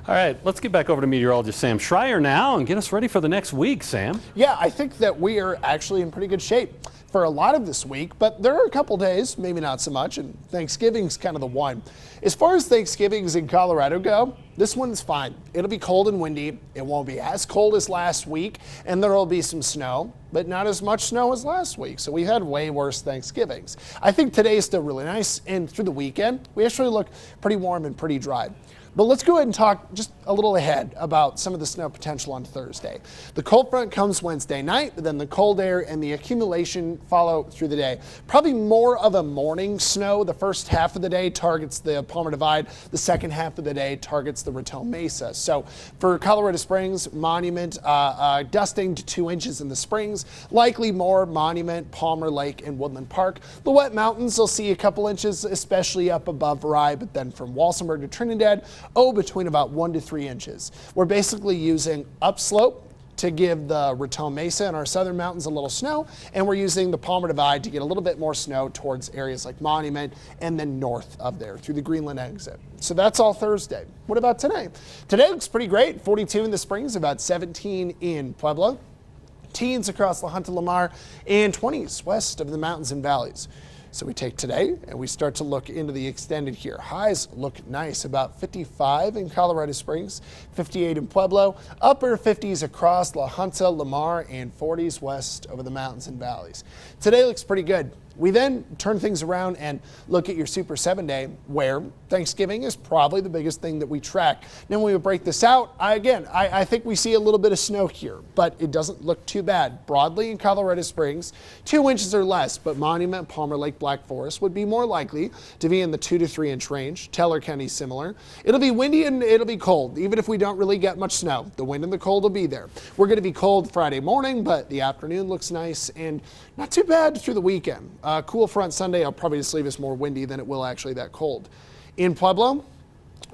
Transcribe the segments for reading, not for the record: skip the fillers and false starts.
All right, let's get back over to meteorologist Sam Schreier now and get us ready for the next week, Sam. Yeah, I think that we are actually in pretty good shape for a lot of this week, but there are a couple days, maybe not so much, and Thanksgiving's kind of the one. As far as Thanksgivings in Colorado go, this one's fine. It'll be cold and windy. It won't be as cold as last week, and there will be some snow, but not as much snow as last week. So we've had way worse Thanksgivings. I think today is still really nice, and through the weekend, we actually look pretty warm and pretty dry. But let's go ahead and talk just a little ahead about some of the snow potential on Thursday. The cold front comes Wednesday night, but then the cold air and the accumulation follow through the day. Probably more of a morning snow. The first half of the day targets the Palmer Divide. The second half of the day targets the Raton Mesa. So for Colorado Springs, Monument, dusting to 2 inches in the Springs. Likely more Monument, Palmer Lake, and Woodland Park. The wet mountains will see a couple inches, especially up above Rye, but then from Walsenburg to Trinidad, between about 1 to 3 inches. We're basically using upslope to give the Raton Mesa and our southern mountains a little snow, and we're using the Palmer Divide to get a little bit more snow towards areas like Monument and then north of there through the Greenland exit. So that's all Thursday. What about today? Today looks pretty great. 42 in the Springs, about 17 in Pueblo, teens across La Junta, Lamar, and 20s west of the mountains and valleys. So we take today and we start to look into the extended here. Highs look nice, about 55 in Colorado Springs, 58 in Pueblo, upper 50s across La Junta, Lamar, and 40s west over the mountains and valleys. Today looks pretty good. We then turn things around and look at your Super 7-day, where Thanksgiving is probably the biggest thing that we track. Then when we break this out, I think we see a little bit of snow here, but it doesn't look too bad. Broadly in Colorado Springs, 2 inches or less, but Monument, Palmer Lake, Black Forest would be more likely to be in the 2 to 3 inch range. Teller County similar. It'll be windy and it'll be cold, even if we don't really get much snow. The wind and the cold will be there. We're going to be cold Friday morning, but the afternoon looks nice and not too bad through the weekend. Cool front Sunday, I'll probably just leave us more windy than it will actually that cold. In Pueblo,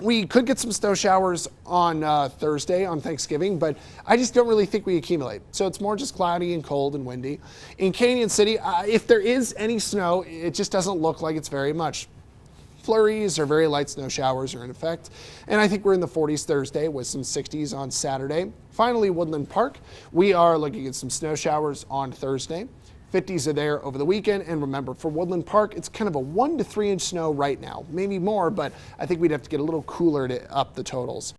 we could get some snow showers on Thursday on Thanksgiving, but I just don't really think we accumulate. So it's more just cloudy and cold and windy. In Canyon City, if there is any snow, it just doesn't look like it's very much. Flurries or very light snow showers are in effect. And I think we're in the 40s Thursday with some 60s on Saturday. Finally, Woodland Park, we are looking at some snow showers on Thursday. 50s are there over the weekend, and remember, for Woodland Park, it's kind of a 1 to 3 inch snow right now, maybe more, but I think we'd have to get a little cooler to up the totals.